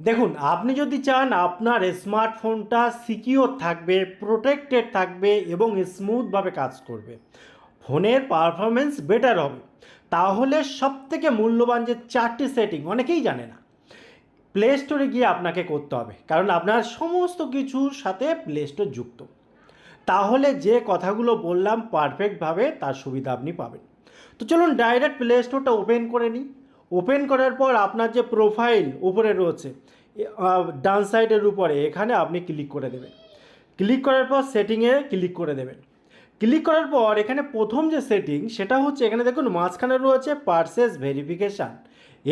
দেখুন, আপনি যদি চান আপনার স্মার্টফোনটা সিকিউর থাকবে, প্রোটেক্টেড থাকবে এবং স্মুথভাবে কাজ করবে, ফোনের পারফরমেন্স বেটার হবে, তাহলে সবথেকে মূল্যবান যে 4টি সেটিং অনেকেই জানে না, প্লে স্টোরে গিয়ে আপনাকে করতে হবে। কারণ আপনার সমস্ত কিছুর সাথে প্লে স্টোর যুক্ত। তাহলে যে কথাগুলো বললাম পারফেক্টভাবে তার সুবিধা আপনি পাবেন। তো চলুন ডাইরেক্ট প্লে স্টোরটা ওপেন করে নিই। ওপেন করার পর আপনার যে প্রোফাইল উপরে রয়েছে, ডান সাইডের উপরে এখানে আপনি ক্লিক করে দেবেন। ক্লিক করার পর সেটিংয়ে ক্লিক করে দেবেন। ক্লিক করার পর এখানে প্রথম যে সেটিং সেটা হচ্ছে, এখানে দেখুন মাঝখানে রয়েছে পারচেজ ভেরিফিকেশান।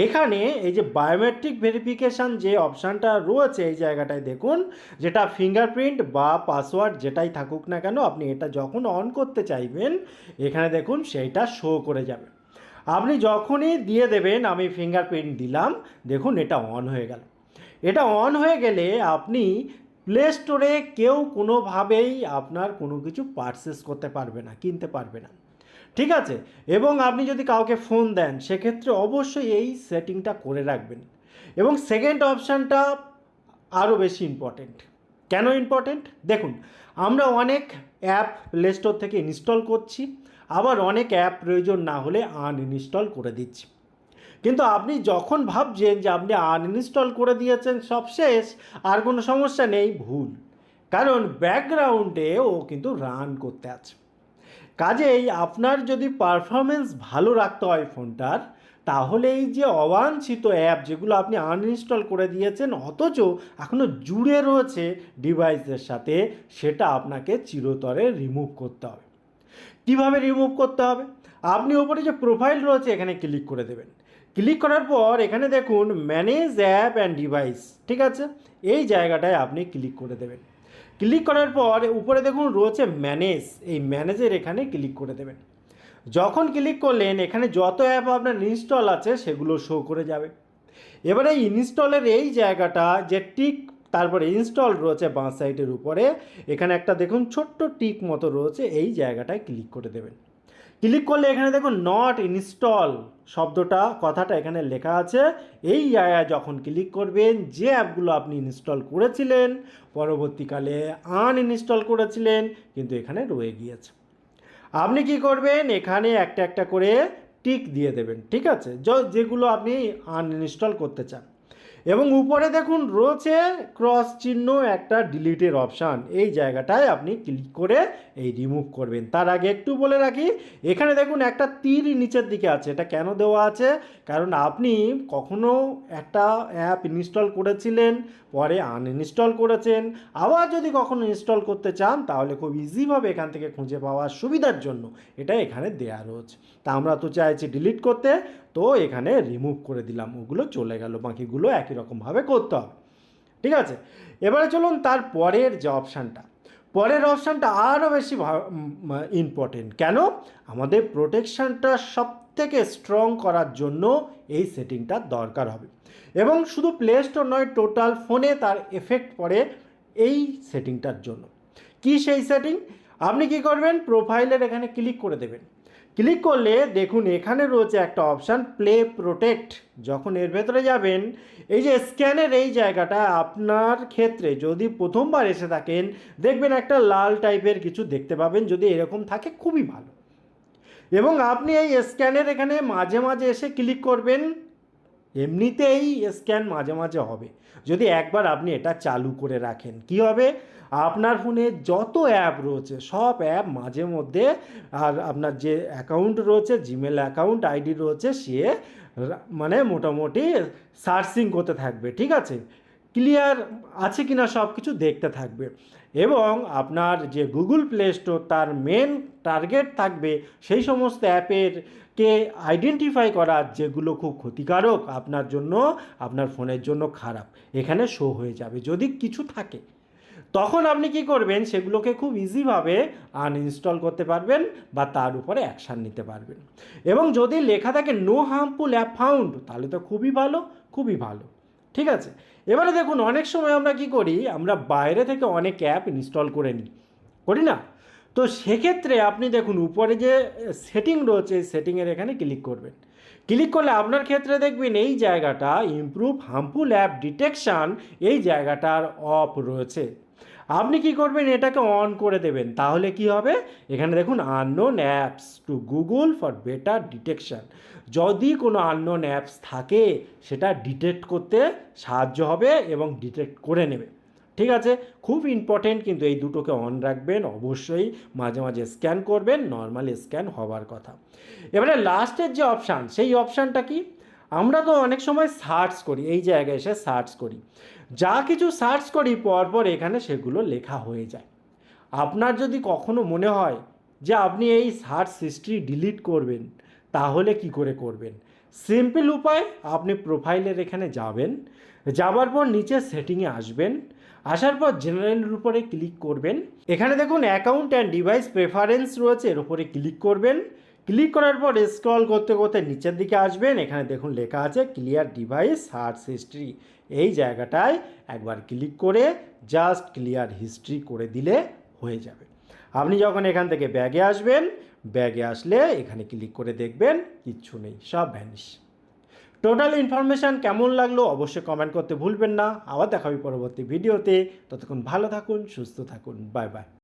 এখানে এই যে বায়োমেট্রিক ভেরিফিকেশান যে অপশানটা রয়েছে এই জায়গাটায় দেখুন, যেটা ফিঙ্গারপ্রিন্ট বা পাসওয়ার্ড যেটাই থাকুক না কেন, আপনি এটা যখন অন করতে চাইবেন এখানে দেখুন সেইটা শো করে যাবে। আপনি যখনই দিয়ে দেবেন আমি ফিঙ্গারপ্রিন্ট দিলাম, দেখুন এটা অন হয়ে গেল। এটা অন হয়ে গেলে আপনি প্লে স্টোরে কেউ কোনোভাবেই আপনার কোনো কিছু পারচেস করতে পারবে না, কিনতে পারবে না, ঠিক আছে। এবং আপনি যদি কাউকে ফোন দেন সেক্ষেত্রে অবশ্যই এই সেটিংটা করে রাখবেন। এবং সেকেন্ড অপশানটা আরও বেশি ইম্পর্টেন্ট। কেন ইম্পর্টেন্ট দেখুন, আমরা অনেক অ্যাপ প্লে স্টোর থেকে ইনস্টল করছি, আবার অনেক অ্যাপ প্রয়োজন না হলে আনইনস্টল করে দিচ্ছি। কিন্তু আপনি যখন ভাবছেন যে আপনি আনইনস্টল করে দিয়েছেন সব শেষ, আর কোনো সমস্যা নেই, ভুল। কারণ ব্যাকগ্রাউন্ডে ও কিন্তু রান করতে আছে। কাজেই আপনার যদি পারফরমেন্স ভালো রাখতে হয় ফোনটার, তাহলে এই যে অবাঞ্ছিত অ্যাপ যেগুলো আপনি আনইনস্টল করে দিয়েছেন অথচ এখনও জুড়ে রয়েছে ডিভাইসের সাথে, সেটা আপনাকে চিরতরে রিমুভ করতে হবে। কীভাবে রিমুভ করতে হবে? আপনি ওপরে যে প্রোফাইল রয়েছে এখানে ক্লিক করে দেবেন। ক্লিক করার পর এখানে দেখুন ম্যানেজ অ্যাপ অ্যান্ড ডিভাইস, ঠিক আছে, এই জায়গাটায় আপনি ক্লিক করে দেবেন। ক্লিক করার পর উপরে দেখুন রয়েছে ম্যানেজ, এই ম্যানেজের এখানে ক্লিক করে দেবেন। যখন ক্লিক করলেন এখানে যত অ্যাপ আপনার ইনস্টল আছে সেগুলো শো করে যাবে। এবারে ইনস্টলের এই জায়গাটা যে টিক, তারপরে ইনস্টল রয়েছে বাঁ সাইডের উপরে, এখানে একটা দেখুন ছোট্ট টিক মতো রয়েছে, এই জায়গাটায় ক্লিক করে দেবেন। ক্লিক করলে এখানে দেখুন নট ইনস্টল শব্দটা, কথাটা এখানে লেখা আছে। এই জায়গায় যখন ক্লিক করবেন, যে অ্যাপগুলো আপনি ইনস্টল করেছিলেন পরবর্তীকালে আনইনস্টল করেছিলেন কিন্তু এখানে রয়ে গিয়েছে, আপনি কি করবেন এখানে একটা একটা করে টিক দিয়ে দেবেন, ঠিক আছে, যেগুলো আপনি আনইনস্টল করতে চান। এবং উপরে দেখুন রয়েছে ক্রস চিহ্ন একটা ডিলিটের অপশান, এই জায়গাটায় আপনি ক্লিক করে এই রিমুভ করবেন। তার আগে একটু বলে রাখি, এখানে দেখুন একটা তীর নিচের দিকে আছে, এটা কেন দেওয়া আছে? কারণ আপনি কখনো একটা অ্যাপ ইনস্টল করেছিলেন, পরে আনইনস্টল করেছেন, আবার যদি কখনো ইনস্টল করতে চান তাহলে খুব ইজিভাবে এখান থেকে খুঁজে পাওয়ার সুবিধার জন্য এটা এখানে দেয়া রয়েছে। তা আমরা তো চাইছি ডিলিট করতে, তো এখানে রিমুভ করে দিলাম, ওগুলো চলে গেল, বাকিগুলো একই রকমভাবে করতে হবে, ঠিক আছে। এবারে চলুন তার পরের যে অপশানটা, পরের অপশানটা আরও বেশি ইম্পর্টেন্ট। কেন? আমাদের প্রোটেকশানটা সব থেকে স্ট্রং করার জন্য এই সেটিংটা দরকার হবে। এবং শুধু প্লে স্টোর নয়, টোটাল ফোনে তার এফেক্ট পড়ে এই সেটিংটার জন্য। কি সেই সেটিং? আপনি কি করবেন, প্রোফাইলের এখানে ক্লিক করে দেবেন। ক্লিক করলে দেখুন এখানে রয়েছে একটা অপশান প্লে প্রোটেক্ট। যখন এর ভেতরে যাবেন, এই যে স্ক্যানের এই জায়গাটা আপনার ক্ষেত্রে যদি প্রথমবার এসে থাকেন, দেখবেন একটা লাল টাইপের কিছু দেখতে পাবেন, যদি এরকম থাকে খুবই ভালো। এবং আপনি এই স্ক্যানের এখানে মাঝে মাঝে এসে ক্লিক করবেন, এমনিতেই স্ক্যান মাঝে মাঝে হবে যদি একবার আপনি এটা চালু করে রাখেন। কি হবে, আপনার ফোনে যত অ্যাপ রয়েছে সব অ্যাপ মাঝে মধ্যে, আর আপনার যে অ্যাকাউন্ট রয়েছে, জিমেল অ্যাকাউন্ট আইডি রয়েছে, সে মানে মোটামুটি সার্চিং করতে থাকবে, ঠিক আছে, ক্লিয়ার আছে কিনা সব কিছু দেখতে থাকবে। এবং আপনার যে গুগল প্লে স্টোর তার মেন টার্গেট থাকবে সেই সমস্ত অ্যাপের কে আইডেন্টিফাই করা যেগুলো খুব ক্ষতিকারক আপনার জন্য, আপনার ফোনের জন্য খারাপ, এখানে শো হয়ে যাবে যদি কিছু থাকে। তখন আপনি কি করবেন, সেগুলোকে খুব ইজিভাবে আনইনস্টল করতে পারবেন বা তার উপরে অ্যাকশান নিতে পারবেন। এবং যদি লেখা থাকে নো হার্মফুল অ্যাপ ফাউন্ড, তাহলে তো খুবই ভালো, খুবই ভালো, ঠিক আছে। এবারে দেখুন অনেক সময় আমরা কি করি, আমরা বাইরে থেকে অনেক অ্যাপ ইনস্টল করে নিই, করি না? তো সেক্ষেত্রে আপনি দেখুন উপরে যে সেটিং রয়েছে, সেটিংয়ের এখানে ক্লিক করবেন। ক্লিক করলে আপনার ক্ষেত্রে দেখবেন এই জায়গাটা ইমপ্রুভ হার্মফুল অ্যাপ ডিটেকশান এই জায়গাটার অফ রয়েছে। আপনি কি করবেন, এটাকে অন করে দেবেন, তাহলে কি হবে, এখানে দেখুন unknown apps two Google for better detection. যদি কোনো আননোন অ্যাপস থাকে সেটা ডিটেক্ট করতে সাহায্য হবে এবং ডিটেক্ট করে নেবে। ঠিক আছে, খুব ইম্পর্টেন্ট, কিন্তু এই দুটোকে অন রাখবেন অবশ্যই। মাঝে মাঝে স্ক্যান করবেন, নর্মাল স্ক্যান হওয়ার কথা। এবারে লাস্টের যে অপশান, সেই অপশানটা কি, আমরা তো অনেক সময় সার্চ করি, এই জায়গায় এসে সার্চ করি, যা কিছু সার্চ করি পরপর এখানে সেগুলো লেখা হয়ে যায়। আপনার যদি কখনো মনে হয় যে আপনি এই সার্চ হিস্ট্রি ডিলিট করবেন, তাহলে কি করে করবেন? সিম্পল উপায়, আপনি প্রোফাইলের এখানে যাবেন, যাবার পর নিচে সেটিংয়ে আসবেন, আসার পর জেনারেলের উপরে ক্লিক করবেন। এখানে দেখুন অ্যাকাউন্ট অ্যান্ড ডিভাইস প্রেফারেন্স রয়েছে, এর উপরে ক্লিক করবেন। ক্লিক করার পর স্ক্রল করতে করতে নিচের দিকে আসবেন, এখানে দেখুন লেখা আছে ক্লিয়ার ডিভাইস সার্চ হিস্ট্রি। এই জায়গাটায় একবার ক্লিক করে জাস্ট ক্লিয়ার হিস্ট্রি করে দিলে হয়ে যাবে। আপনি যখন এখান থেকে ব্যাগে আসবেন, ব্যাগে আসলে এখানে ক্লিক করে দেখবেন কিচ্ছু নেই, সব ভ্যানিশ। টোটাল ইনফরমেশান কেমন লাগলো অবশ্যই কমেন্ট করতে ভুলবেন না। আবার দেখা হবে পরবর্তী ভিডিওতে। ততক্ষণ ভালো থাকুন, সুস্থ থাকুন, বাই বাই।